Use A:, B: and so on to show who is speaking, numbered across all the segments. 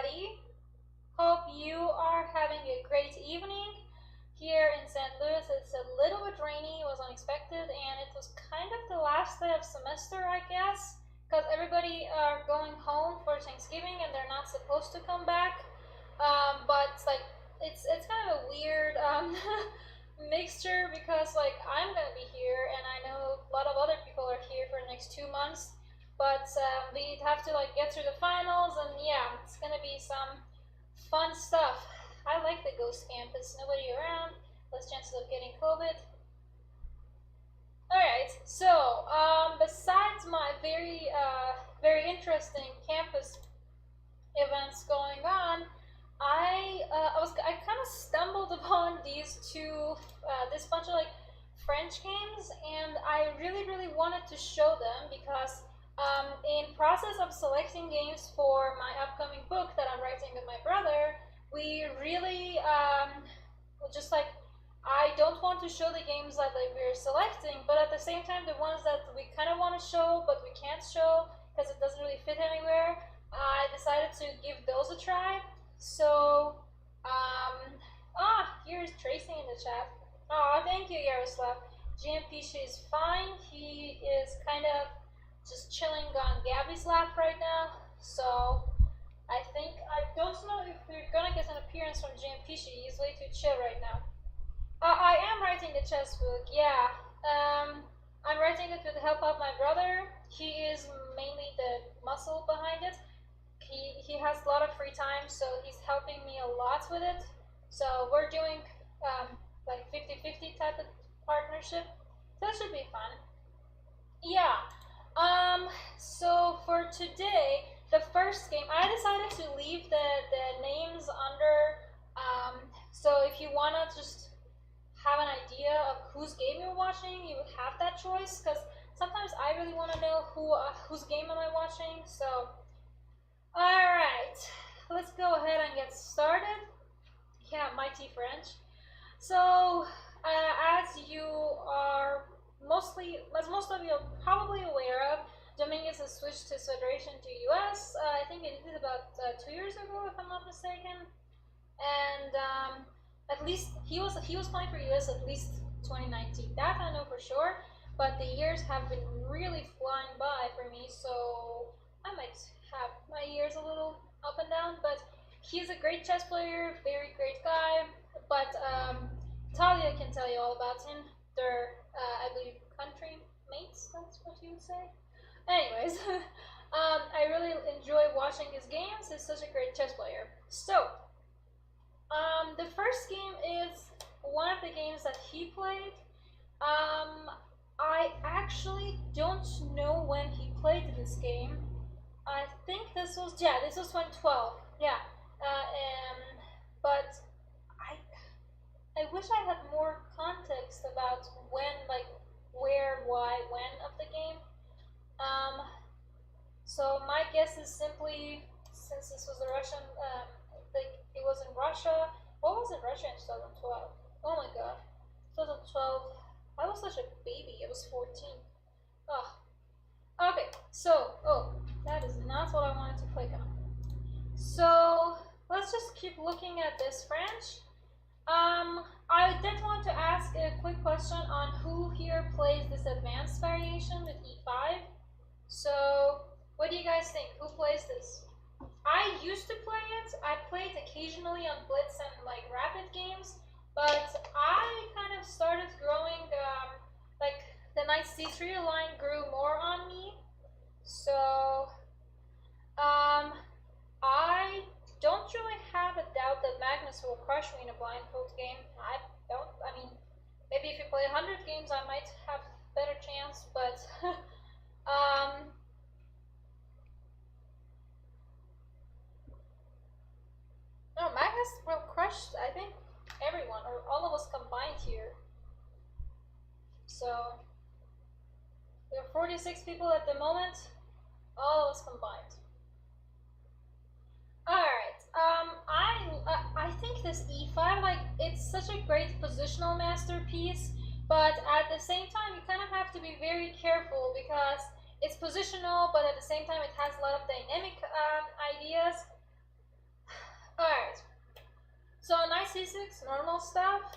A: everybody. Hope you are having a great evening. Here in St. Louis, it's a little bit rainy. It was unexpected, and it was kind of the last day of semester, I guess, because everybody are going home for Thanksgiving and they're not supposed to come back. But like, it's kind of a weird mixture because like I'm gonna be here, and I know a lot of other people are here for the next 2 months. But we have to like get through the finals, and yeah, it's gonna be some fun stuff. I like the ghost campus. Nobody around. Less chances of getting COVID. All right. So besides my very interesting campus events going on, I kind of stumbled upon these two this bunch of like French games, and I really wanted to show them because in process of selecting games for my upcoming book that I'm writing with my brother, we really just like I don't want to show the games that like, we're selecting, but at the same time the ones that we kind of want to show but we can't show because it doesn't really fit anywhere. I decided to give those a try. So here's Tracy in the chat. Oh, thank you, Yaroslav. GMP, is fine. He is kind of just chilling on Gabby's lap right now. So I don't know if we're gonna get an appearance from GMP. He's way too chill right now. I am writing the chess book. Yeah. I'm writing it with the help of my brother. He is mainly the muscle behind it. He has a lot of free time, so he's helping me a lot with it. So we're doing like 50-50 type of partnership. So that should be fun. Yeah. So for today, the first game, I decided to leave the names under. So if you wanna just have an idea of whose game you're watching, you would have that choice. Because sometimes I really want to know whose game am I watching. So, all right, let's go ahead and get started. Yeah, Mighty French. So, as you are most of you are probably aware of, Dominguez has switched his federation to US. I think it did about 2 years ago, if I'm not mistaken. And at least he was playing for US at least 2019. That I know for sure. But the years have been really flying by for me, so I might have my years a little up and down. But he's a great chess player, very great guy. But Talia can tell you all about him. They're, I believe, country mates. That's what you would say. Anyways, I really enjoy watching his games. He's such a great chess player. So, the first game is one of the games that he played. I actually don't know when he played this game. I think this was 2012. Yeah. But I wish I had more context about when, like, where, why, when of the game. So my guess is simply, since this was a Russian, like it was in Russia. What was in Russia in 2012? Oh my god, 2012. I was such a baby. I was 14. Oh. Okay. So, that is not what I wanted to click on. So let's just keep looking at this French. I did want to ask a quick question on who here plays this advanced variation with e5. So, what do you guys think? Who plays this? I used to play it. I played occasionally on Blitz and like rapid games, but I kind of started growing. Like the knight c3 line grew more on me, so I don't really have a doubt that Magnus will crush me in a blindfold game. I mean, maybe if you play 100 games, I might have better chance, but no, Magnus will crush, I think, everyone, or all of us combined here. So, there are 46 people at the moment, all of us combined. Alright, I think this e5, like, it's such a great positional masterpiece, but at the same time, you kind of have to be very careful because it's positional, but at the same time, it has a lot of dynamic ideas. Alright, so knight c6, normal stuff.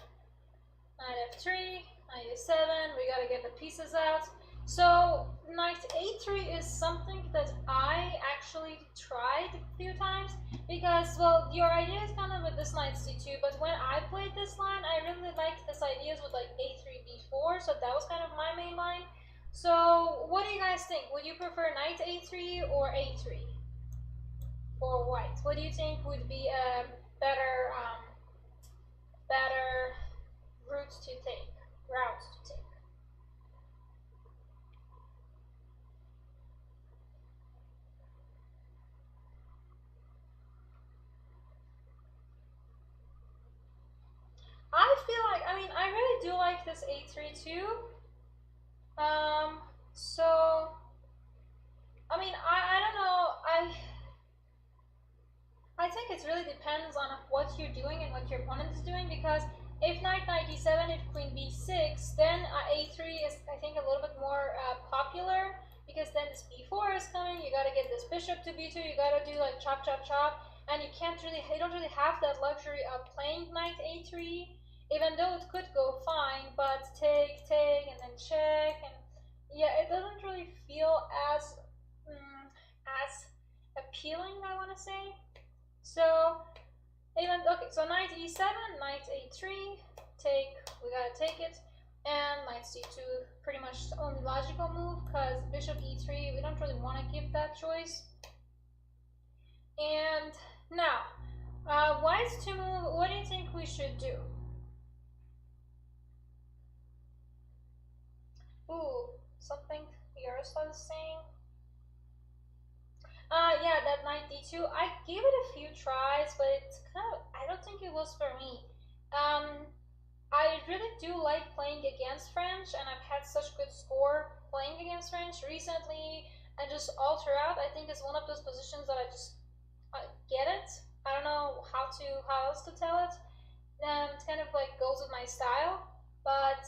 A: Knight f3, knight a7, we gotta get the pieces out. So knight a3 is something that I actually tried a few times because, well, your idea is kind of with this knight c2, but when I played this line, I really liked this ideas with like a3, b4, so that was kind of my main line. So what do you guys think? Would you prefer knight a3 or a3 for white? What do you think would be a better better route to take? I feel like, I mean, I really do like this a3 too. So, I mean, I don't know, I think it really depends on what you're doing and what your opponent is doing, because if knight d7, if queen b6, then a3 is, I think, a little bit more popular, because then this b4 is coming, you gotta get this bishop to b2, you gotta do like chop, chop, chop, and you don't really have that luxury of playing knight a3, even though it could go fine, but take, and then check, and yeah, it doesn't really feel as appealing, I want to say. So even okay, so knight e7, knight a3, take, we gotta take it, and knight c2, pretty much the only logical move, because bishop e3, we don't really want to give that choice. And now, white's to move, what do you think we should do? Ooh, something Yaroslav is saying. Yeah, that knight d2. I gave it a few tries, but it's kind of, I don't think it was for me. I really do like playing against French, and I've had such good score playing against French recently, and just all throughout. I think it's one of those positions that I just get it. I don't know how else to tell it. It kind of like goes with my style. But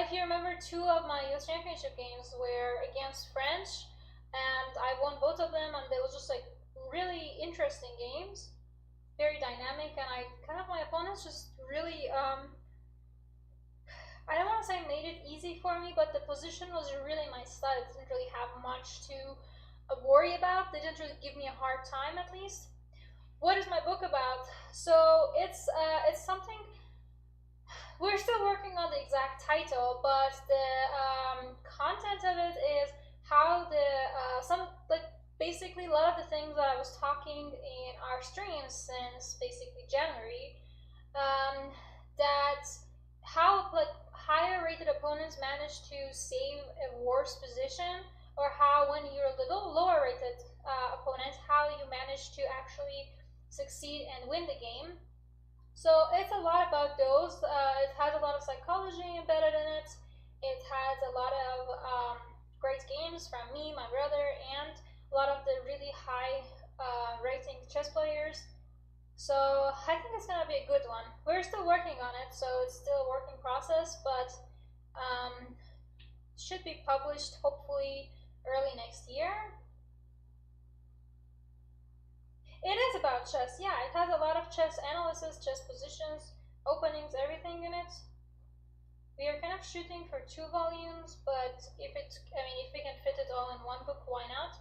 A: if you remember, 2 of my US Championship games were against French, and I won both of them, and they were just like really interesting games, very dynamic, and my opponents just really, I don't want to say made it easy for me, but the position was really my style. It didn't really have much to worry about. They didn't really give me a hard time, at least. What is my book about? So it's something, we're still working on the exact title, but the content of it is how the basically a lot of the things that I was talking in our streams since basically January, that how like higher rated opponents manage to save a worse position, or how when you're a little lower rated opponent, how you manage to actually succeed and win the game. So it's a lot about those. It has a lot of psychology embedded in it. It has a lot of great games from me, my brother, and a lot of the really high rating chess players. So I think it's gonna be a good one. We're still working on it, so it's still a working process, but should be published hopefully early next year. It is about chess, yeah. It has a lot of chess analysis, chess positions, openings, everything in it. We are kind of shooting for 2 volumes, but if we can fit it all in one book, why not?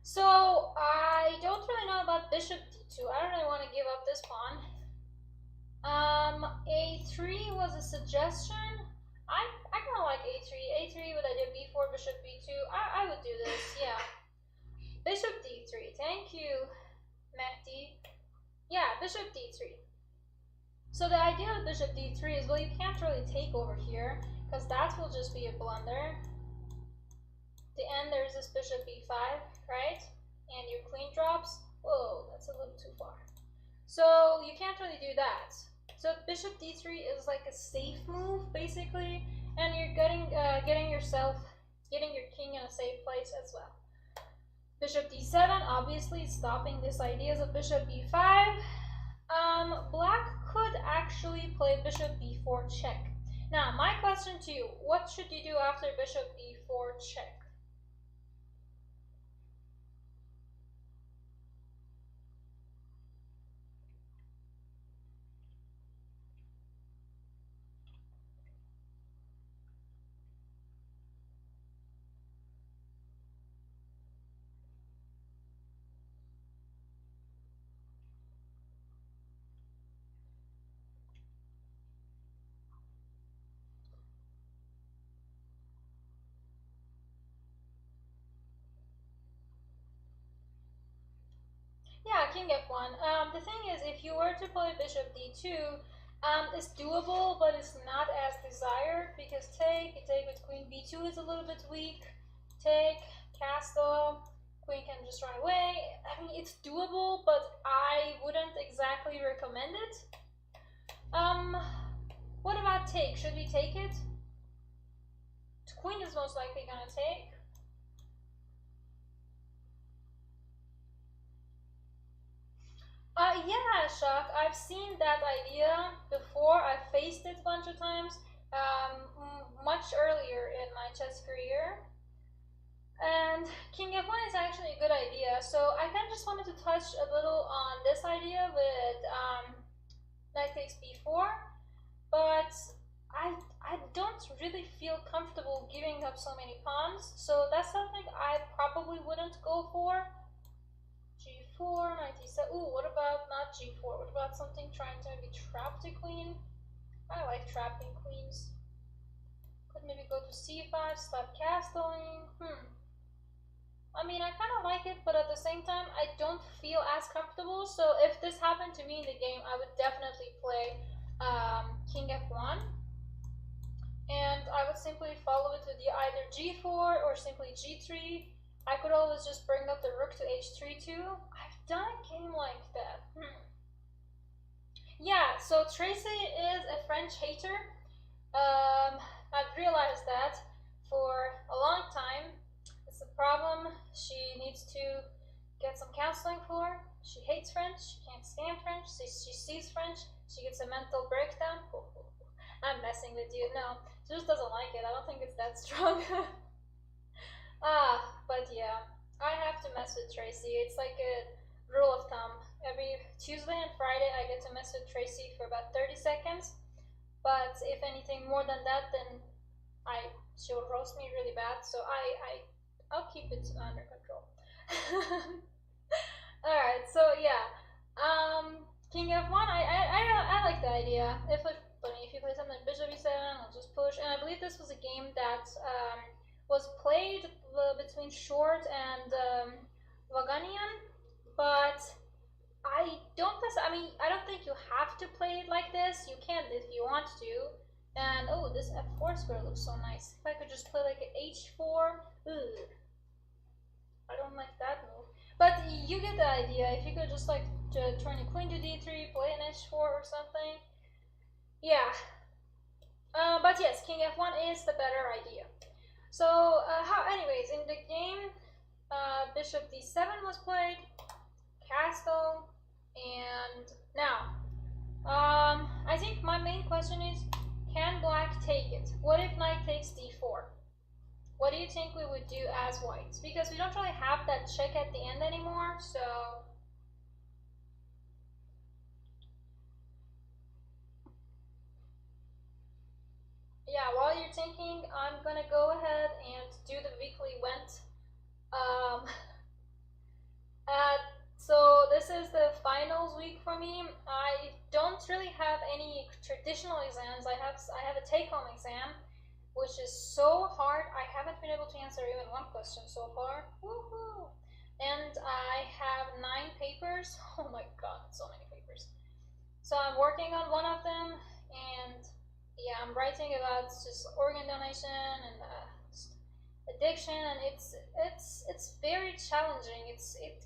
A: So I don't really know about bishop d2. I don't really want to give up this pawn. A3 was a suggestion. I kind of like a3. A3 with idea b4, bishop b2. I would do this, yeah. Bishop d3. Thank you, Mehdi. Yeah, bishop d3. So the idea of bishop d3 is, well, you can't really take over here, because that will just be a blunder. The end, there's this bishop b5, right? And your queen drops. Whoa, that's a little too far. So you can't really do that. So bishop d3 is like a safe move, basically, and you're getting your king in a safe place as well. Bishop d7, obviously stopping these ideas of bishop b5. Black could actually play bishop b4 check. Now, my question to you, what should you do after bishop b4 check? king f1. The thing is, if you were to play bishop d2, it's doable, but it's not as desired because take, you take with queen b2 is a little bit weak. Take, castle, queen can just run away. I mean, it's doable, but I wouldn't exactly recommend it. What about take? Should we take it? Queen is most likely gonna take. Yeah, Shock. I've seen that idea before. I faced it a bunch of times, much earlier in my chess career. And king f1 is actually a good idea. So I kind of just wanted to touch a little on this idea with knight takes b4, but I don't really feel comfortable giving up so many pawns. So that's something I probably wouldn't go for. G4, knight e7. Ooh, what about not G4? What about something trying to maybe trap the queen? I like trapping queens. Could maybe go to C5, slap castling. I mean, I kind of like it, but at the same time, I don't feel as comfortable. So if this happened to me in the game, I would definitely play king f1. And I would simply follow it to the either g4 or simply g3. I could always just bring up the rook to h3 too. I've done a game like that. Yeah, so Tracy is a French hater. I've realized that for a long time. It's a problem she needs to get some counseling for. She hates French, she can't stand French, she sees French, she gets a mental breakdown. I'm messing with you. No, she just doesn't like it. I don't think it's that strong. But yeah, I have to mess with Tracy. It's like a rule of thumb. Every Tuesday and Friday I get to mess with Tracy for about 30 seconds. But if anything more than that, then she'll roast me really bad. So I'll keep it under control. Alright, so yeah. King f1, I like the idea. If you play something like bishop e7, I'll just push. And I believe this was a game that was played between Short and Vaganian, but I don't think you have to play it like this. You can if you want to. And oh, this f4 square looks so nice. If I could just play like an h4, I don't like that move. But you get the idea. If you could just like turn your queen to d3, play an h4 or something. Yeah. But yes, king f1 is the better idea. So, anyways, in the game, bishop d7 was played, castle, and now, I think my main question is, can black take it? What if knight takes d4? What do you think we would do as whites? Because we don't really have that check at the end anymore, so... Yeah, while you're thinking, I'm gonna go ahead and do the weekly Went. So this is the finals week for me. I don't really have any traditional exams. I have a take-home exam, which is so hard. I haven't been able to answer even one question so far. Woohoo! And I have 9 papers. Oh my god, so many papers. So I'm working on one of them, and yeah, I'm writing about just organ donation and addiction, and it's very challenging. It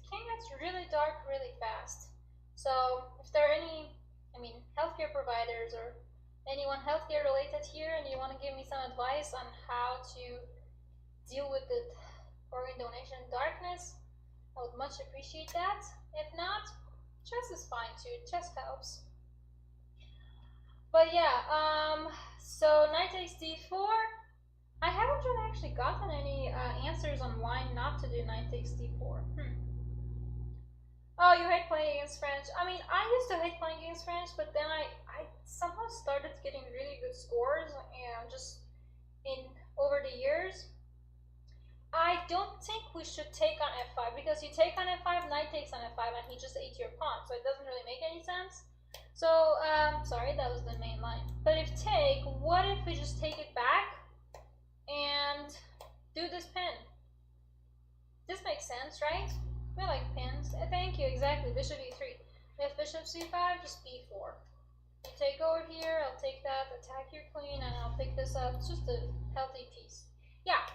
A: can get really dark really fast. So if there are any, healthcare providers or anyone healthcare related here, and you want to give me some advice on how to deal with the organ donation darkness, I would much appreciate that. If not, chess is fine too. Chess helps. But yeah, so knight takes d4. I haven't really actually gotten any answers on why not to do knight takes d4. Oh, you hate playing against French. I used to hate playing against French, but then I somehow started getting really good scores, and just over the years. I don't think we should take on f5, because you take on f5, knight takes on f5, and he just ate your pawn, so it doesn't really make any sense. So, sorry, that was the main line. But if take, what if we just take it back and do this pin? This makes sense, right? I like pins. Thank you, exactly. Bishop e3. If bishop c5, just b4. You take over here, I'll take that, attack your queen, and I'll pick this up. It's just a healthy piece. Yeah,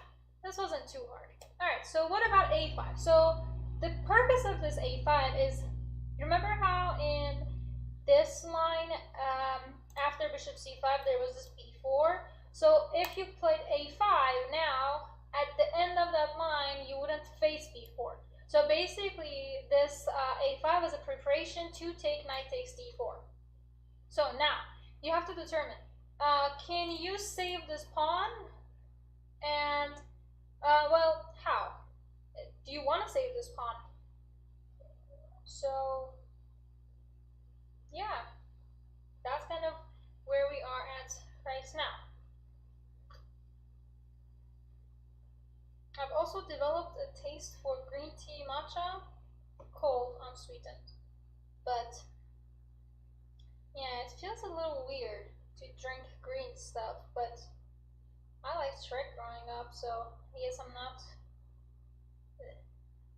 A: this wasn't too hard. Alright, so what about a5? So the purpose of this a5 is, remember how in this line, after bishop c5, there was this b4? So if you played a5 now, at the end of that line, you wouldn't face b4. So basically, this a5 is a preparation to take knight takes d4. So now, you have to determine, can you save this pawn? And, well, how? Do you want to save this pawn? So, yeah, that's kind of where we are at right now. I've also developed a taste for green tea matcha, cold, unsweetened. But yeah, it feels a little weird to drink green stuff, but I liked Shrek growing up, so I guess I'm not.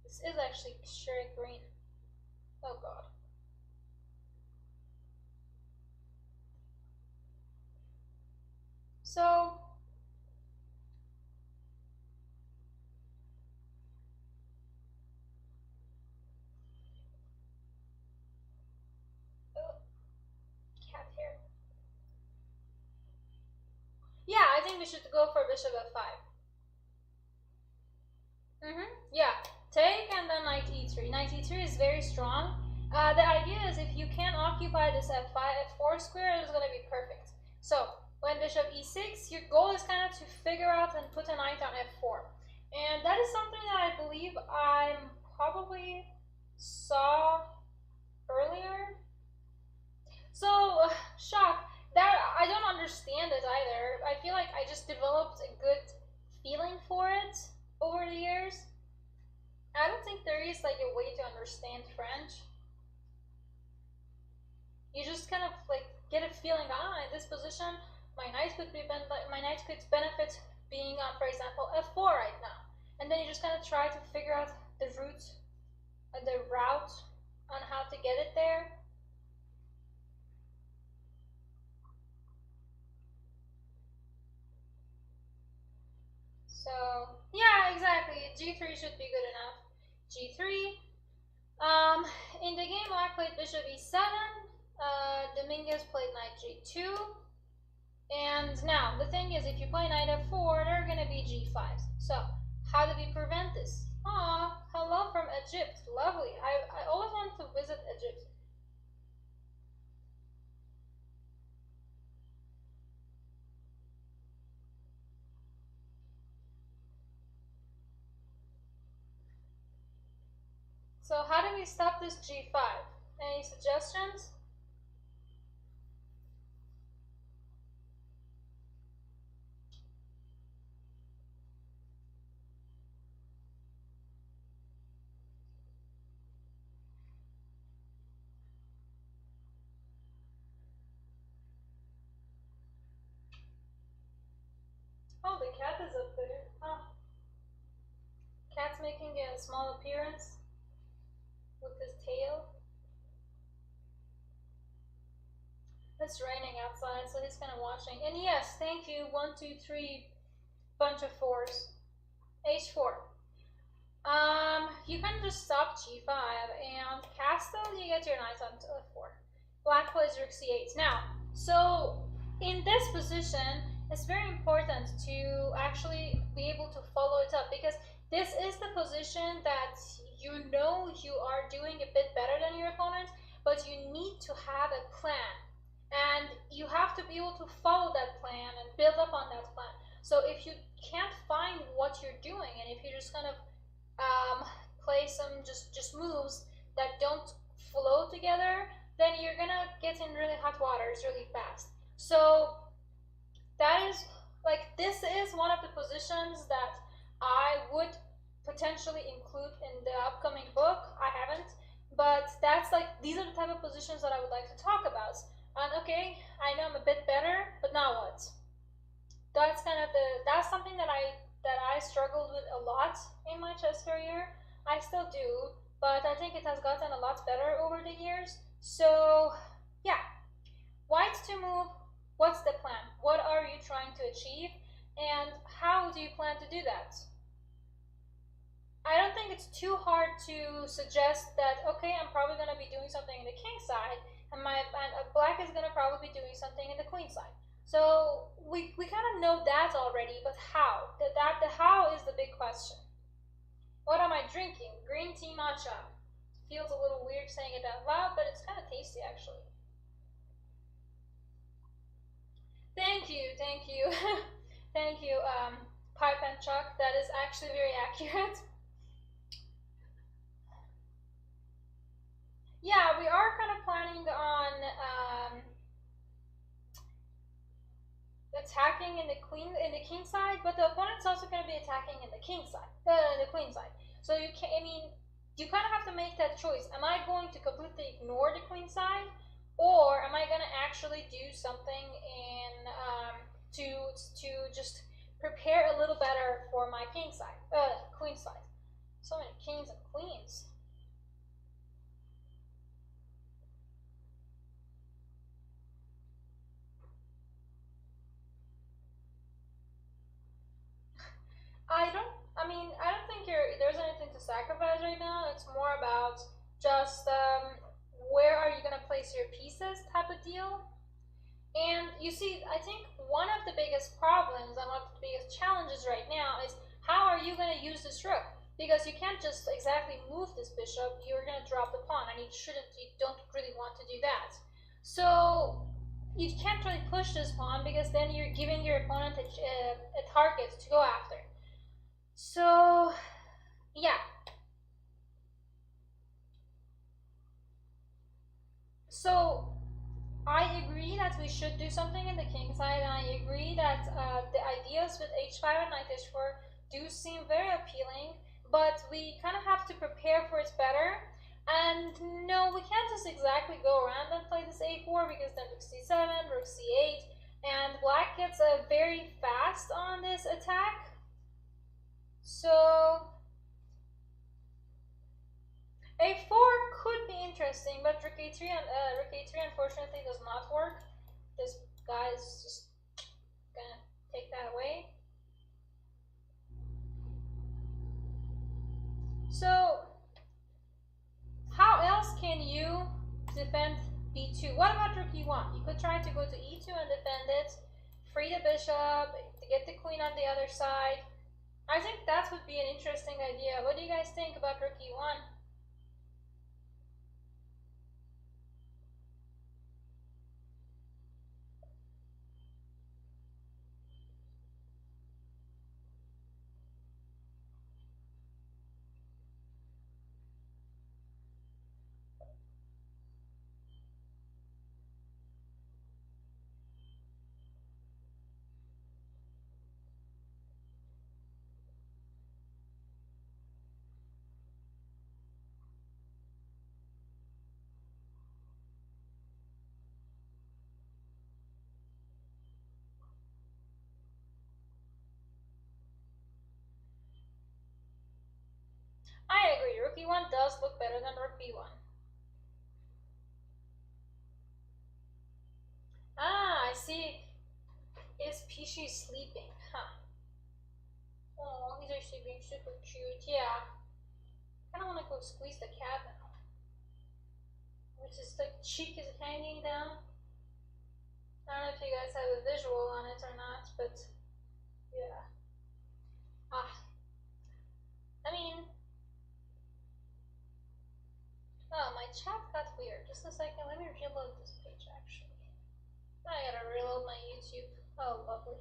A: This is actually Shrek green. Oh god. So cat hair. Yeah, I think we should go for bishop f5. Yeah, take and then knight e3. Knight e3 is very strong. The idea is if you can occupy this f5, f4 square, it's going to be perfect. So when bishop e6, your goal is kind of to figure out and put a knight on f4. And that is something that I believe I probably saw earlier. So, shock. That I don't understand it either. I feel like I just developed a good feeling for it over the years. I don't think there is like a way to understand French. You just kind of like get a feeling, in this position, my knight could benefit being on, for example, f4 right now. And then you just kind of try to figure out the route on how to get it there. So yeah, exactly. G3 should be good enough. G3. In the game I played bishop e7. Dominguez played knight g2. And now the thing is, if you play knight f4, there are gonna be g5s. So how do we prevent this? Aw, hello from Egypt. Lovely. I always wanted to visit Egypt. So how do we stop this g5? Any suggestions? Oh, the cat is up there. Huh. Cat's making a small appearance with his tail. It's raining outside, so he's kind of watching. And yes, thank you. 1, 2, 3, bunch of 4s. H4. You can just stop g5 and castle. You get your knight on f4. Black plays rook c8. Now, so in this position, it's very important to actually be able to follow it up, because this is the position that you know you are doing a bit better than your opponent, but you need to have a plan. And you have to be able to follow that plan and build up on that plan. So if you can't find what you're doing, and if you just kind of play some just moves that don't flow together, then you're gonna get in really hot waters really fast. So that is like, this is one of the positions that I would potentially include in the upcoming book. I haven't, but that's like, these are the type of positions that I would like to talk about. And okay, I know I'm a bit better, but now what? That's kind of that's something that I struggled with a lot in my chess career. I still do, but I think it has gotten a lot better over the years. So yeah, whites to move. What's the plan? What are you trying to achieve? And how do you plan to do that? I don't think it's too hard to suggest that, okay, I'm probably going to be doing something in the king side, and black is going to probably be doing something in the queen side. So we kind of know that already, but how? The how is the big question. What am I drinking? Green tea matcha. Feels a little weird saying it out loud, but it's kind of tasty actually. Thank you, thank you, thank you, Pipe and Chuck. That is actually very accurate. Yeah, we are kind of planning on attacking in the king side, but the opponent's also going to be attacking in the king side, in the queen side. So you can, I mean, you kind of have to make that choice. Am I going to completely ignore the queen side, or am I going to actually do something in to just prepare a little better for my king side, queen side? So many kings and queens. I don't think there's anything to sacrifice right now. It's more about just where are you going to place your pieces type of deal. And you see, I think one of the biggest problems and one of the biggest challenges right now is how are you going to use this rook? Because you can't just exactly move this bishop. You're going to drop the pawn, and you don't really want to do that. So you can't really push this pawn because then you're giving your opponent a target to go after. So yeah. So I agree that we should do something in the king side, and I agree that the ideas with h5 and knight h4 do seem very appealing, but we kind of have to prepare for it better. And no, we can't just exactly go around and play this a4 because then rook c7, rook c8, and black gets very fast on this attack. So a4 could be interesting, but rook a3 unfortunately does not work. This guy is just gonna take that away. So how else can you defend b2? What about rook e1? You could try to go to e2 and defend it, free the bishop, to get the queen on the other side. I think that would be an interesting idea. What do you guys think about rook e1? I agree, rook e1 does look better than rook b1. Ah, I see. Is Pishi sleeping? Huh. Oh, he's actually being super cute. Yeah. I kind of want to go squeeze the cat now. Which is the cheek is hanging down. I don't know if you guys have a visual on it or not, but yeah. Ah. I mean, oh, my chat got weird. Just a second, let me reload this page actually. I gotta reload my YouTube. Oh, lovely.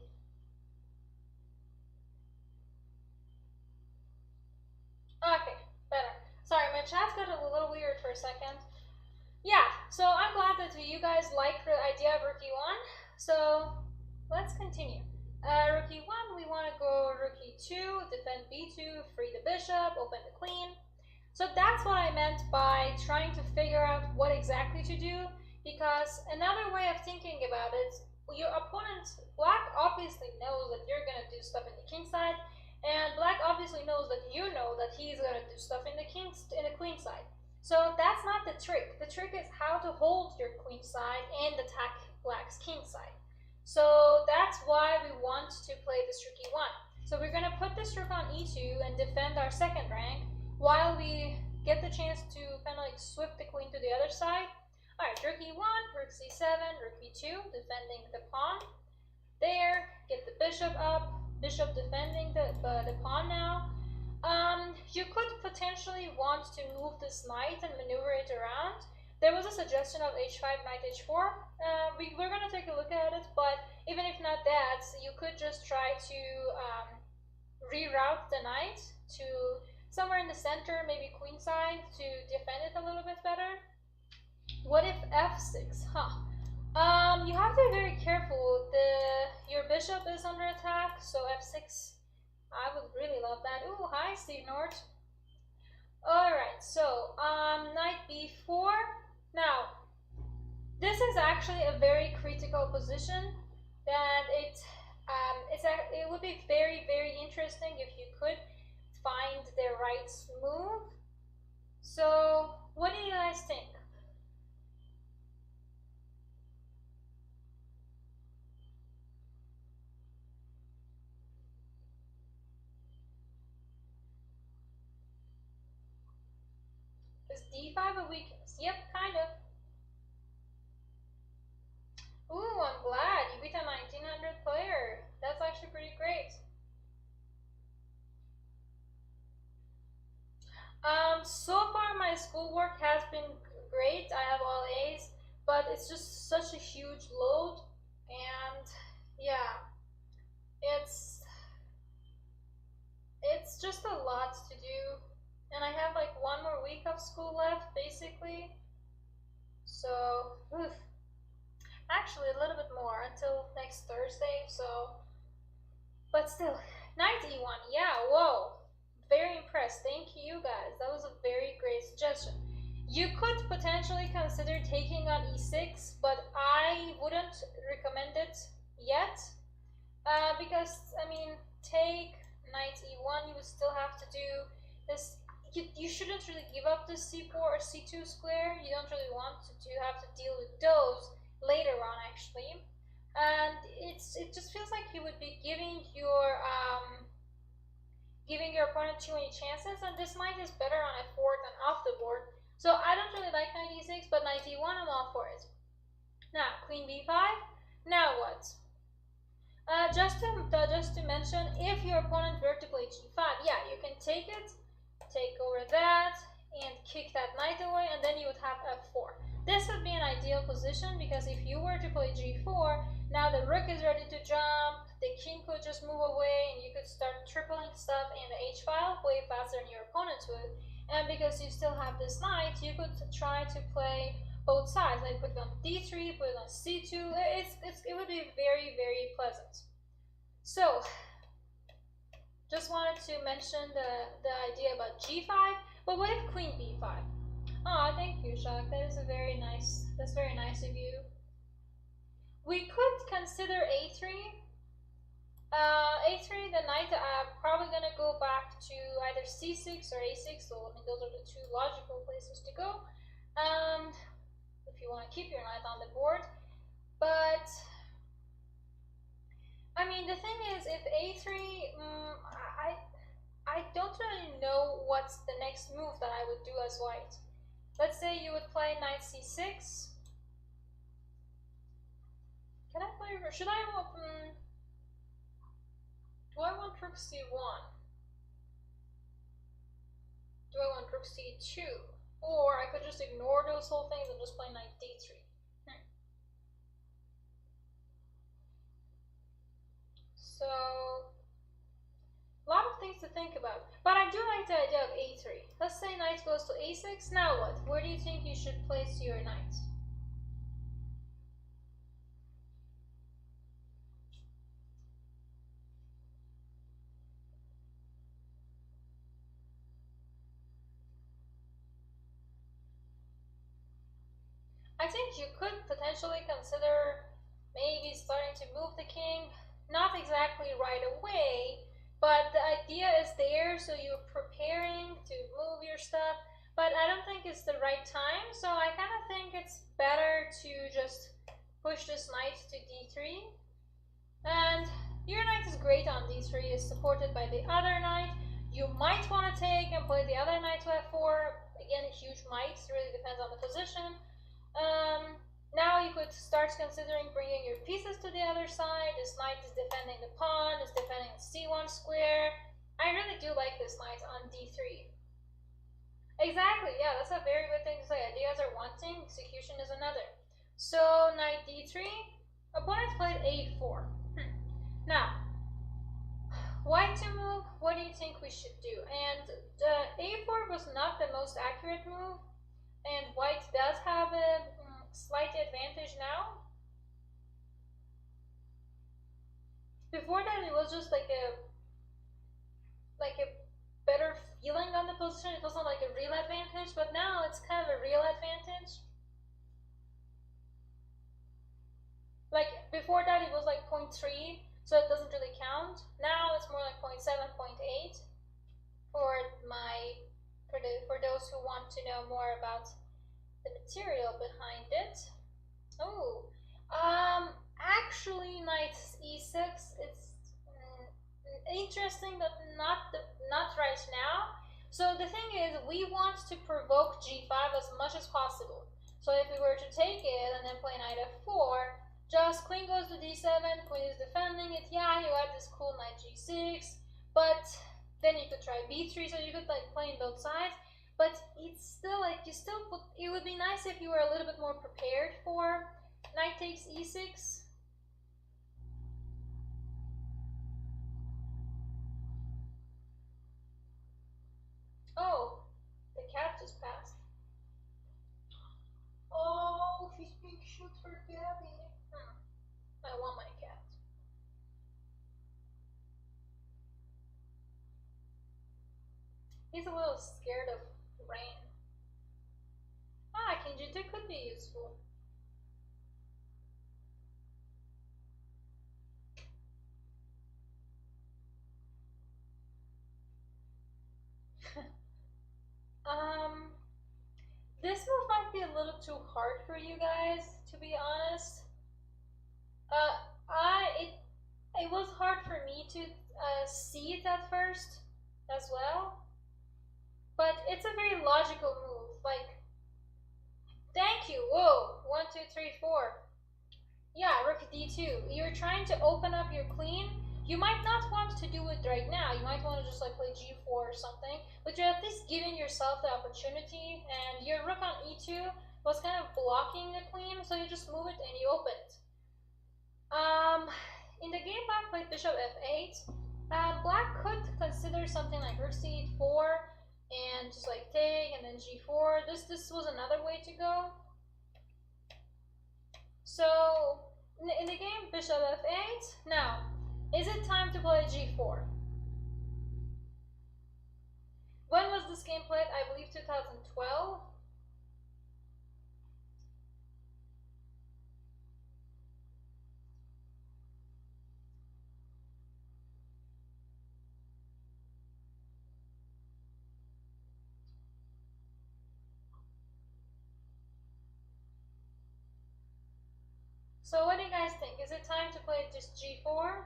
A: Okay, better. Sorry, my chat got a little weird for a second. Yeah, so I'm glad that you guys like the idea of rook e1. So let's continue. Rook e1, we want to go rook e2, defend b2, free the bishop, open the queen. So that's what I meant by trying to figure out what exactly to do, because another way of thinking about it, your opponent, black obviously knows that you're going to do stuff in the king side, and black obviously knows that you know that he's going to do do stuff in the queen side. So that's not the trick. The trick is how to hold your queen side and attack black's king side. So that's why we want to play this rook e1. So we're going to put this rook on e2 and defend our second rank while we get the chance to kind of like sweep the queen to the other side. Alright, rook e1, rook c7, rook e2, defending the pawn. There, get the bishop up, bishop defending the pawn now. You could potentially want to move this knight and maneuver it around. There was a suggestion of h5, knight h4. We're going to take a look at it, but even if not that, you could just try to reroute the knight to somewhere in the center, maybe queenside, to defend it a little bit better. What if f6? You have to be very careful. Your bishop is under attack, so f6. I would really love that. Ooh, hi, Steve Nort. Alright, so knight b4. Now, this is actually a very critical position, and it would be very, very interesting if you could find the right move. So, what do you guys think? Is d5 a weakness? Yep, kind of. Ooh, I'm glad you beat a 1900 player. That's actually pretty great. So far my schoolwork has been great. I have all A's, but it's just such a huge load, and yeah, it's just a lot to do, and I have like 1 more week of school left, basically. So, oof. Actually a little bit more until next Thursday. So, but still, knight e1. Yeah, whoa. Very impressed. Thank you guys. That was a very great suggestion. You could potentially consider taking on e6, but I wouldn't recommend it yet. Because, I mean, take knight e1, you would still have to do this. You shouldn't really give up the c4 or c2 square. You don't really want to have to deal with those later on, actually. And it just feels like you would be giving your opponent too many chances, and this knight is better on f4 than off the board. So I don't really like knight e6, but knight e1, I'm all for it. Now, queen b5. Now what? Just to mention, if your opponent were to play g5, yeah, you can take it, take over that, and kick that knight away, and then you would have f4. This would be an ideal position, because if you were to play g4, now the rook is ready to jump, the king could just move away, and you could start tripling stuff in the h-file way faster than your opponent would. And because you still have this knight, you could try to play both sides, like put it on d3, put it on c2. It would be very, very pleasant. So, just wanted to mention the idea about g5, but what if queen b5? Oh, thank you, Shak. That's very nice of you. We could consider a3. A3, the knight, probably gonna go back to either c6 or a6. So I mean, those are the two logical places to go. If you want to keep your knight on the board, but I mean, the thing is, if a3, I don't really know what's the next move that I would do as white. Let's say you would play knight c6. Can I play? Should I open? Do I want rook c1? Do I want rook c2? Or I could just ignore those whole things and just play knight d3. So, a lot of things to think about. But I do like the idea of a3. Let's say knight goes to a6. Now what? Where do you think you should place your knight? I think you could potentially consider maybe starting to move the king. Not exactly right away, but the idea is there, so you're preparing to stuff, but I don't think it's the right time, so I kind of think it's better to just push this knight to d3. And your knight is great on d3, is supported by the other knight. You might want to take and play the other knight to f4. Again, huge might, really depends on the position. Now you could start considering bringing your pieces to the other side. This knight is defending the pawn, is defending the c1 square. I really do like this knight on d3. Exactly, yeah, that's a very good thing to say. Ideas are one thing, execution is another. So knight d3, opponent played a4. Now, white to move, what do you think we should do? And a4 was not the most accurate move, and white does have a slight advantage now. Before that, it was just like a better feeling on the position. It wasn't like a real advantage, but now it's kind of a real advantage. Like before that, it was like 0.3, so it doesn't really count. Now it's more like 0.7, 0.8 for those who want to know more about the material behind it. Oh, actually, knight e6. It's interesting, but not right now. So the thing is, we want to provoke g5 as much as possible. So if we were to take it and then play knight f4, just queen goes to d7, queen is defending it. Yeah, you have this cool knight g6, but then you could try b3, so you could like play in both sides. But it's still like it would be nice if you were a little bit more prepared for knight takes e6. Oh, the cat just passed. Oh, he's being shot for Gabby. I want my cat. He's a little scared of rain. King g2 could be useful. This move might be a little too hard for you guys, to be honest. It was hard for me to see it at first as well, but it's a very logical move. Like, thank you. Whoa, 1, 2, 3, 4. Yeah, rook d2. You're trying to open up your queen. You might not want to do it right now. You might want to just like play g4 or something, but you're at least giving yourself the opportunity. And your rook on e2 was kind of blocking the queen, so you just move it and you open it. In the game, black played bishop f8. Black could consider something like rook c4 and just like take and then g4. This was another way to go. So in the game, bishop f8. Now, is it time to play g4? When was this game played? I believe 2012. So what do you guys think? Is it time to play just g4?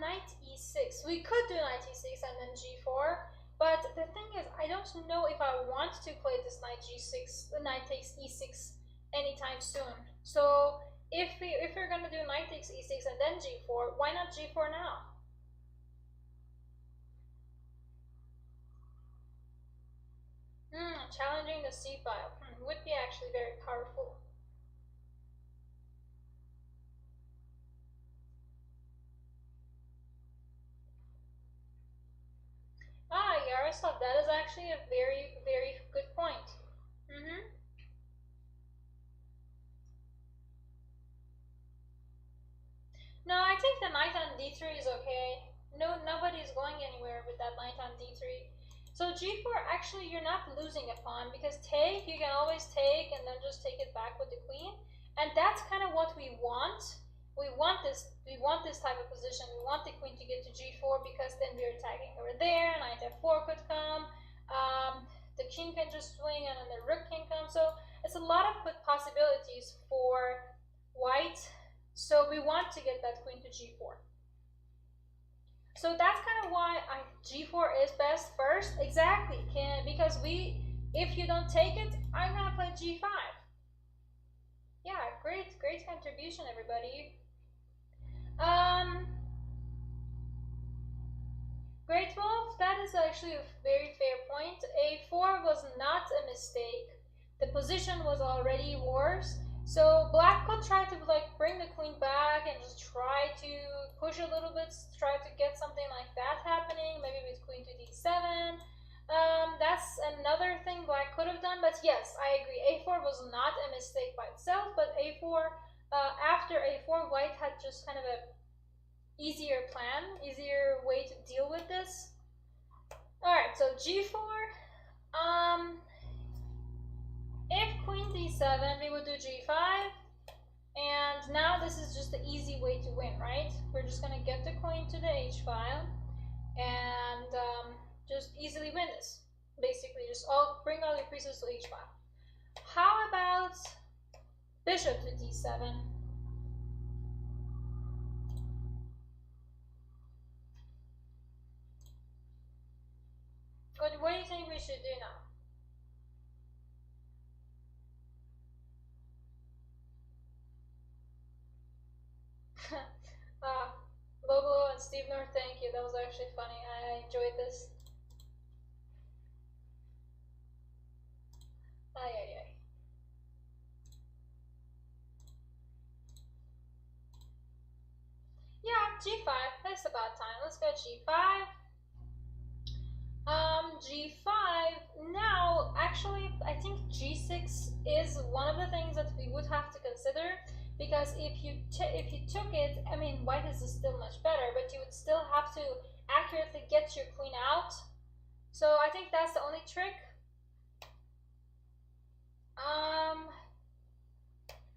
A: Knight e6. We could do knight e6 and then g4, but the thing is, I don't know if I want to play this knight g6, the knight takes e6 anytime soon. So if we're gonna do knight takes e6 and then g4, why not g4 now? Challenging the c file would be actually very powerful. Yaroslav, that is actually a very, very good point. No, I think the knight on d3 is okay. No, nobody's going anywhere with that knight on d3. So g4, actually, you're not losing a pawn, because take, you can always take and then just take it back with the queen. And that's kind of what we want. We want want this type of position. We want the queen to get to g4 because then we're attacking over there. Knight f4 could come. The king can just swing and then the rook can come. So it's a lot of possibilities for white. So we want to get that queen to g4. So that's kind of why g4 is best first. Exactly, because if you don't take it, I'm gonna play g5. Yeah, great contribution, everybody. Great Wolf, that is actually a very fair point. a4 was not a mistake. The position was already worse. So black could try to bring the queen back and just try to push a little bit, try to get something like that happening, maybe with queen to d7. That's another thing Black could have done, but yes, I agree. a4 was not a mistake by itself, but a4, after a4, White had just kind of a easier plan, easier way to deal with this. Alright, so g4. If queen d7, we would do g5, and now this is just the easy way to win, right? We're just gonna get the queen to the h file and just easily win this. Basically, just bring all your pieces to h file. How about bishop to d7? What do you think we should do now? Lobo and Steve North, thank you. That was actually funny. I enjoyed this. Ay, ay, ay. Yeah, g5. That's about time. Let's go g5. G5. Now, actually, I think g6 is one of the things that we would have to consider. Because if you took it, I mean, white is still much better, but you would still have to accurately get your queen out. So I think that's the only trick.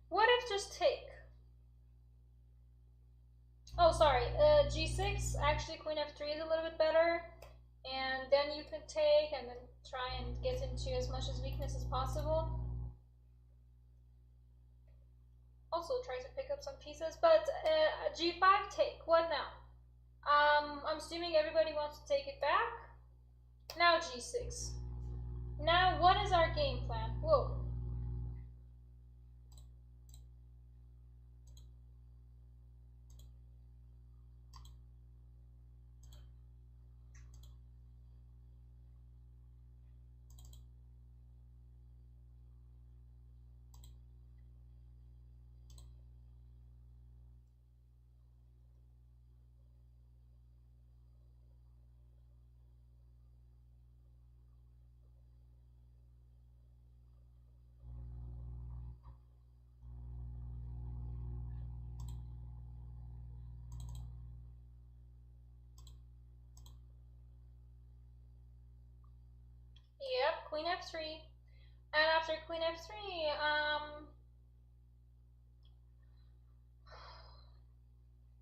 A: What if just take? Oh, sorry, g6, actually queen f3 is a little bit better. And then you can take and then try and get into as much as weakness as possible. Also try to pick up some pieces, but g5 take. What now? I'm assuming everybody wants to take it back. Now g6. Now what is our game plan? Whoa. Yep, queen f3. And after queen f3,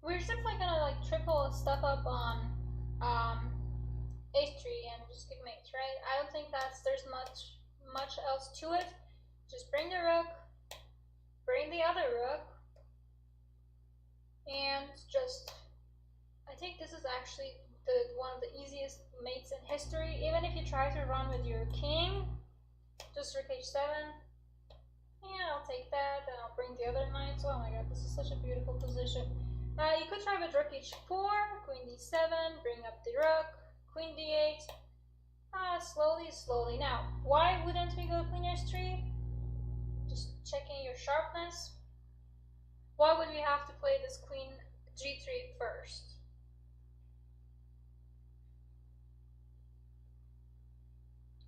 A: we're simply gonna triple stuff up on h3 and just give mate, right? I don't think there's much else to it. Just bring the rook, bring the other rook, and just, I think this is actually one of the easiest mates in history. Even if you try to run with your king, just rook h7. Yeah, I'll take that, and I'll bring the other knights. Oh my god, this is such a beautiful position. You could try with rook h4, queen d7, bring up the rook, queen d8. Slowly. Now, why wouldn't we go queen h3? Just checking your sharpness. Why would we have to play this queen g3 first?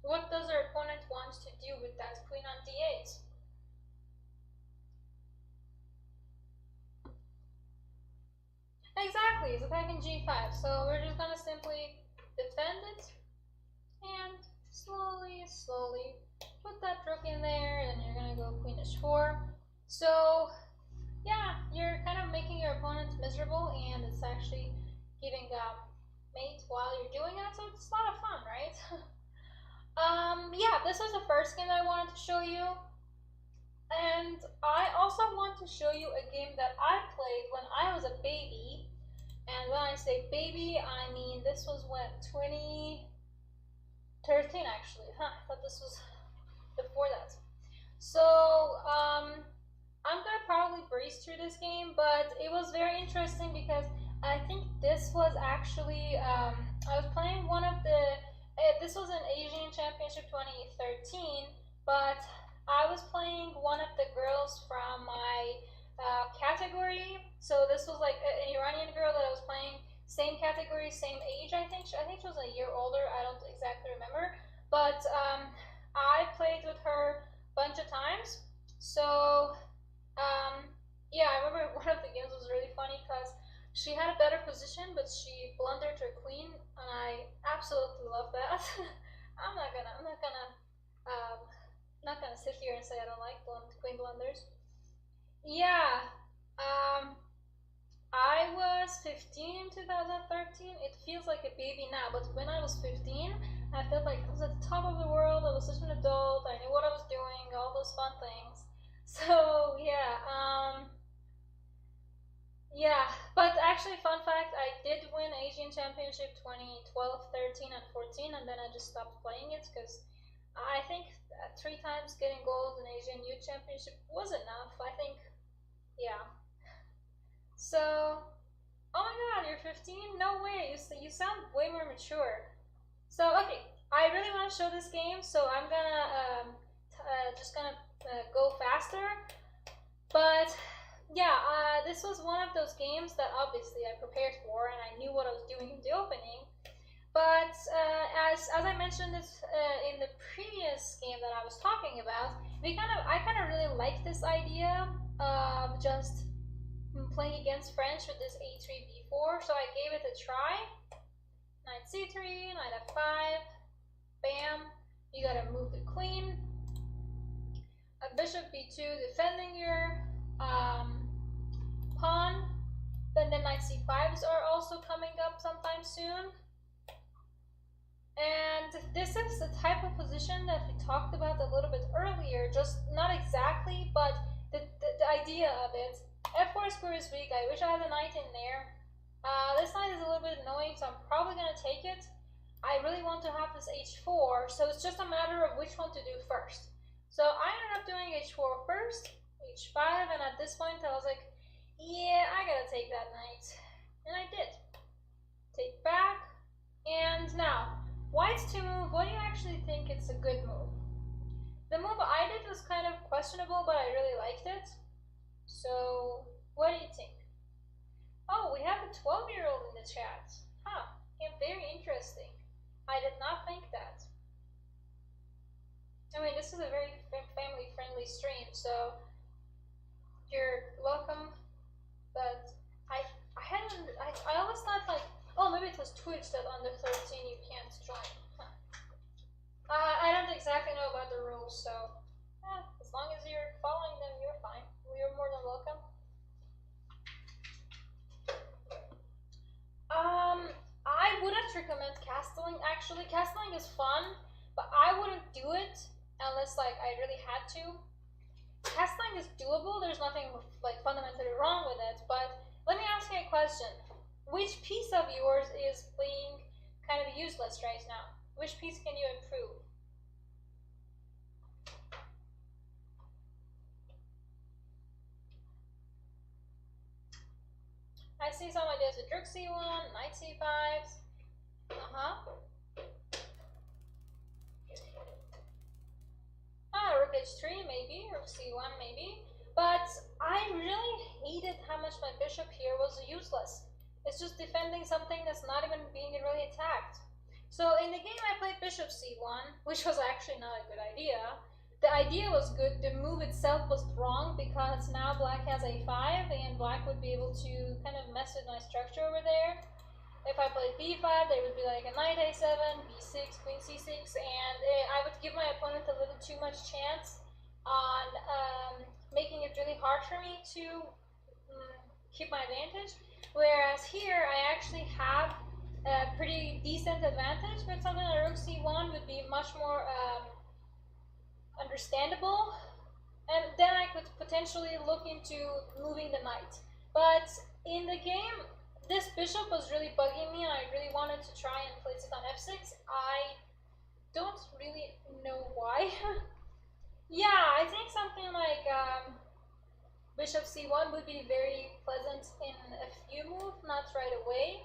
A: What does our opponent want to do with that queen on d8? Exactly, it's attacking g5, so we're just gonna simply defend it and slowly put that rook in there, and then you're gonna go queen h4. So yeah, you're kind of making your opponent it's actually giving mate while you're doing it, so it's a lot of fun, right? Yeah, this was the first game that I wanted to show you. And I also want to show you a game that I played when I was a baby. And when I say baby, I mean this was when 2013 actually. I thought this was before that. So I'm gonna probably breeze through this game, but it was very interesting because I think this was actually I was playing one of the this was an Asian Championship 2013, but I was playing one of the girls from my category. So this was like an Iranian girl that I was playing, same category, same age. I think she was a year older. I don't exactly remember, but I played with her a bunch of times. So yeah, I remember one of the games was really funny because she had a better position, but she blundered her queen, and I absolutely love that. Um, not gonna sit here and say I don't like queen blunders. Yeah, um, I was 15 in 2013. It feels like a baby now, but when I was 15, I felt like I was at the top of the world. I was such an adult. I knew what I was doing, all those fun things. So yeah, yeah. But actually, fun fact: I did win Asian Championship 2012, 13, and 14, and then I just stopped playing it because I think 3 times getting gold in Asian Youth Championship was enough. I think, yeah. So, oh my God, you're 15? No way. You sound way more mature. So okay, I really want to show this game, so I'm gonna just gonna go faster. But yeah, this was one of those games that obviously I prepared for, and I knew what I was doing in the opening. But as I mentioned this in the previous game that I was talking about, I kind of really like this idea of just playing against French with this a3 b4, so I gave it a try. Knight c3, knight f5, bam. You gotta move the queen. Bishop b2, defending your pawn. Then the knight c5s are also coming up sometime soon. And this is the type of position that we talked about a little bit earlier, just not exactly, but the idea of it. f4 square is weak. I wish I had a knight in there. This knight is a little bit annoying, so I'm probably going to take it. I really want to have this h4, so it's just a matter of which one to do first. So I ended up doing h4 first, h5, and at this point I was like, yeah, I gotta take that knight. And I did. Take back, and now, white's to move. What do you actually think it's a good move? The move I did was kind of questionable, but I really liked it. So, what do you think? Oh, we have a 12-year-old in the chat. Huh, yeah, very interesting. I did not think that. I mean, this is a very family-friendly stream, so you're welcome. But I always thought like, oh, maybe it was Twitch that under 13 you can't join. Huh. I don't exactly know about the rules, so as long as you're following them, you're fine. You're more than welcome. I wouldn't recommend castling. Actually, castling is fun, but I wouldn't do it unless like I really had to. Castling is doable. There's nothing like fundamentally wrong with it. But let me ask you a question: which piece of yours is being kind of useless right now? Which piece can you improve? I see some ideas with rook c1, knight c5s. Rook h3 maybe, rook c1 maybe. But I really hated how much my bishop here was useless. It's just defending something that's not even being really attacked. So in the game I played bishop c1, which was actually not a good idea. The idea was good, the move itself was wrong because now black has a5 and black would be able to kind of mess with my structure over there. If I played b5, there would be like a knight a7, b6, queen c6, and I would give my opponent a little too much chance on making it really hard for me to keep my advantage. Whereas here, I actually have a pretty decent advantage, but something like rook c1 would be much more understandable, and then I could potentially look into moving the knight. But in the game, this bishop was really bugging me, and I really wanted to try and place it on f6. I don't really know why. Yeah, I think something like bishop c1 would be very pleasant in a few moves, not right away.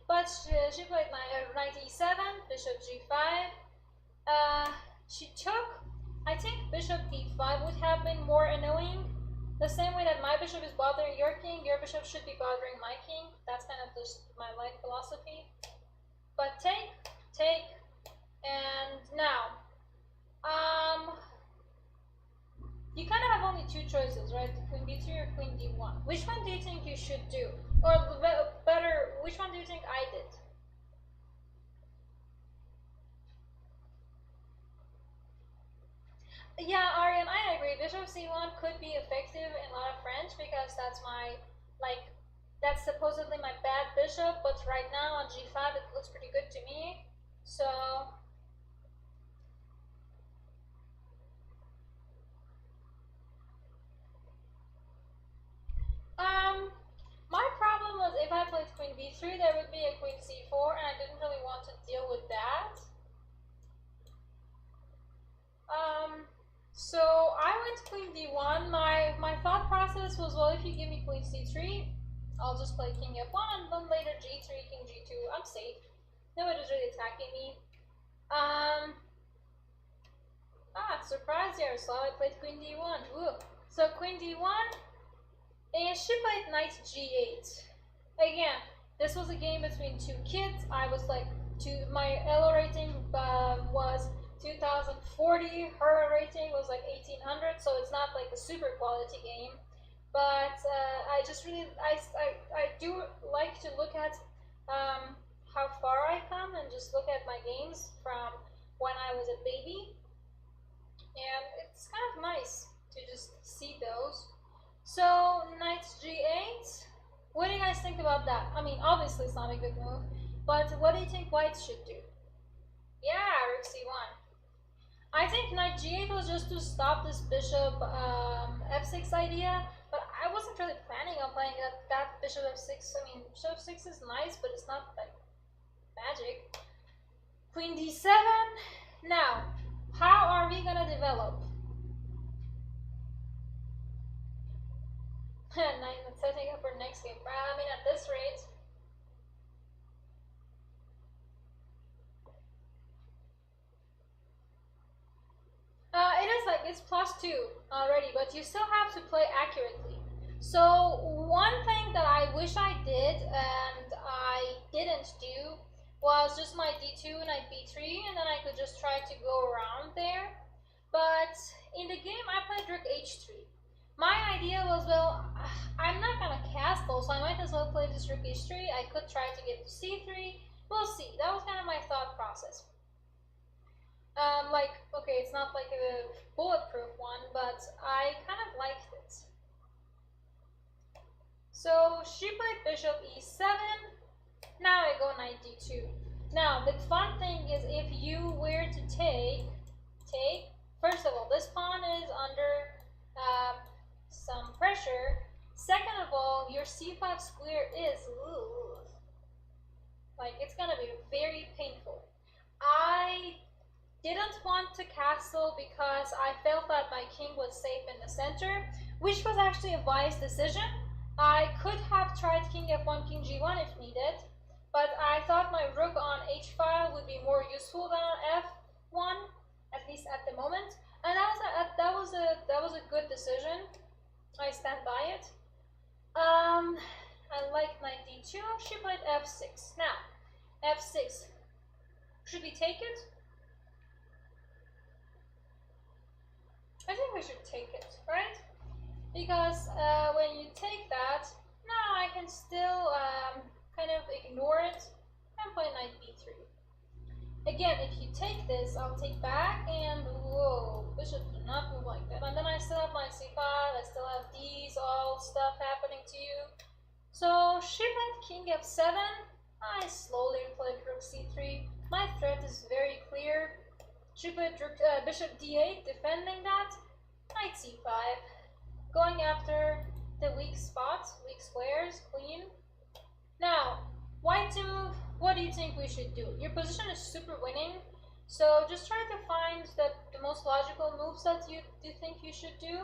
A: But she played knight e7, bishop g5. She took. I think bishop d5 would have been more annoying. The same way that my bishop is bothering your king, your bishop should be bothering my king. That's kind of just my life philosophy. But take, and now, you kind of have only two choices, right? Queen b3 or queen d1. Which one do you think you should do? Or better, which one do you think I did? Yeah, Aryan, I agree. Bishop c1 could be effective in a lot of French because that's my, that's supposedly my bad bishop, but right now on g5 it looks pretty good to me. So, my problem was if I played queen b3, there would be a queen c4, and I didn't really want to deal with that. So I went queen d1. My thought process was, well, if you give me queen c3, I'll just play king f1, and then later g3, king g2. I'm safe. Nobody's really attacking me. Surprise, Yaroslav. I played queen d1. Ooh. So queen d1, and she played knight g8. Again, this was a game between two kids. I was like, my Elo rating was 2040, her rating was like 1800, so it's not like a super quality game. But I just really, I do like to look at how far I come and just look at my games from when I was a baby. And it's kind of nice to just see those. So, knight g8, what do you guys think about that? I mean, obviously it's not a good move, but what do you think white should do? Yeah, rook c1. I think knight g8 was just to stop this bishop f6 idea, but I wasn't really planning on playing that bishop f6. I mean, bishop f6 is nice, but it's not like magic. Queen d7. Now, how are we gonna develop? Setting up for next game. I mean, at this rate. It is like it's +2 already, but you still have to play accurately. So one thing that I wish I did and I didn't do was just my d2, knight b3, and then I could just try to go around there. But in the game, I played rook h3. My idea was, well, I'm not gonna castle, so I might as well play this rook h3. I could try to get to c3. We'll see. That was kind of my thought process. Okay, it's not like a bulletproof one, but I kind of liked it. So she played bishop e7. Now I go knight d2. Now the fun thing is, if you were to take, first of all, this pawn is under some pressure. Second of all, your c5 square is, it's gonna be very painful. I didn't want to castle because I felt that my king was safe in the center, which was actually a wise decision. I could have tried king f1, king g1 if needed, but I thought my rook on h-file would be more useful than on f1, at least at the moment, and that was a good decision. I stand by it. I like knight d2. She played f6. Now, f6. Should we take it? I think we should take it, right? Because when you take that, now I can still kind of ignore it and play knight b3. Again, if you take this, I'll take back, and whoa, bishop do not move like that. And then I still have my c5, I still have these all stuff happening to you. So she played king f7. I slowly played rook c3. My threat is very clear. She played bishop d8, defending that. Knight c5, going after the weak spots, weak squares, queen. Now, white to move. What do you think we should do? Your position is super winning, so just try to find the most logical moves that you think you should do.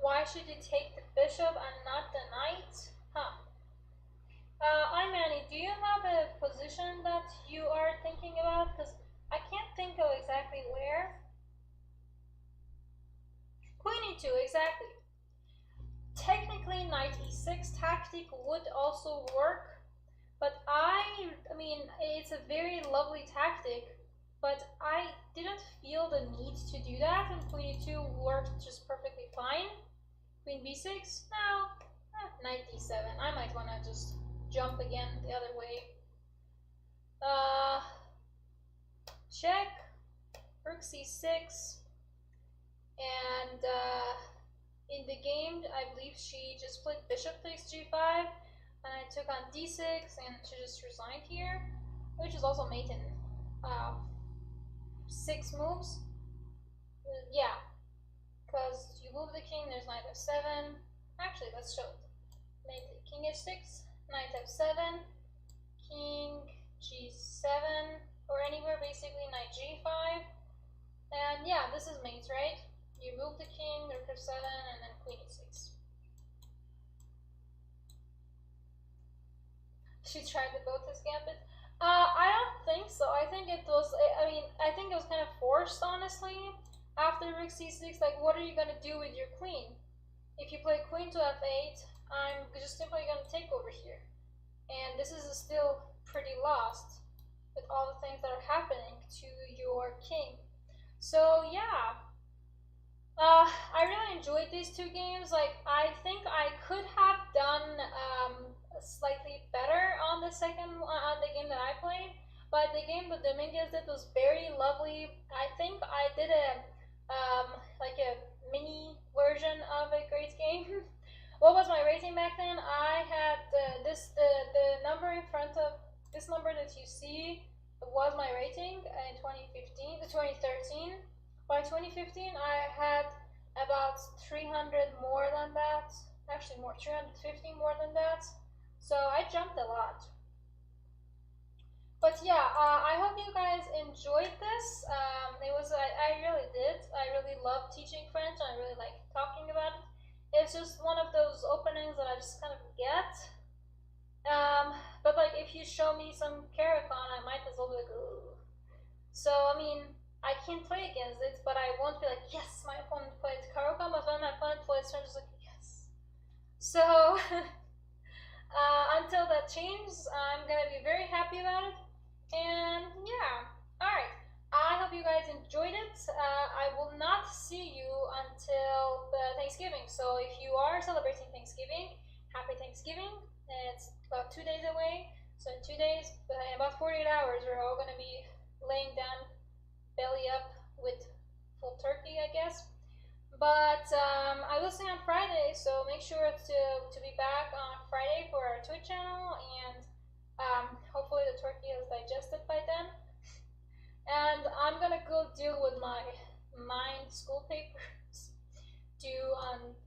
A: Why should you take the bishop and not the knight? Huh. Imani, do you have a position that you are thinking about? Because I can't think of exactly where. Queen e2, exactly. Technically, knight e6 tactic would also work, but I mean, it's a very lovely tactic, but I didn't feel the need to do that, and queen e2 worked just perfectly fine. Queen b6, now, knight d7. I might want to just jump again the other way. Check, rook c6, and in the game, I believe she just played bishop takes g5, and I took on d6, and she just resigned here, which is also mate in 6 moves. Yeah, because you move the king, there's knight f7. Actually, let's show it. King h6, knight f7, king g7, or anywhere basically, knight g5. And yeah, this is mate, right? You move the king, rook f7, and then queen e6. She tried the Botas gambit. I don't think so. I think it was, I think it was kind of forced, honestly. After rook c6, like, what are you gonna do with your queen? If you play queen to f8, I'm just simply gonna take over here. And this is still pretty lost with all the things that are happening to your king. So yeah, I really enjoyed these 2 games. Like, I think I could have done slightly better on the game that I played, but the game that Dominguez did was very lovely. I think I did a like a mini version of a great game. What was my rating back then? I had the number in front of this number that you see was my rating in 2013. By 2015, I had about 300 more than that. Actually, 350 more than that. So I jumped a lot. But yeah, I hope you guys enjoyed this. I really did. I really love teaching French. I really like talking about it. It's just one of those openings that I just kind of get. But like, if you show me some Caricon, I might as well be like, ooh. So I mean, I can't play against it, but I won't be like, yes, my opponent played Caricon. But when my opponent plays French, it's like, yes. So until that changes, I'm gonna be very happy about it. And yeah, alright. I hope you guys enjoyed it. I will not see you until Thanksgiving. So if you are celebrating Thanksgiving, happy Thanksgiving. It's about 2 days away. So in 2 days, in about 48 hours, we're all going to be laying down belly up with full turkey, I guess. But I will see you on Friday, so make sure to be back on Friday for our Twitch channel, and hopefully the turkey is digested by then. And I'm gonna go deal with my mind school papers due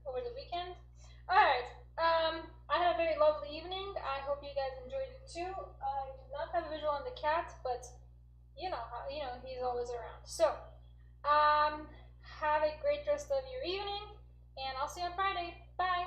A: over the weekend. Alright, I had a very lovely evening. I hope you guys enjoyed it too. I do not have a visual on the cat, but you know he's always around. So have a great rest of your evening, and I'll see you on Friday. Bye.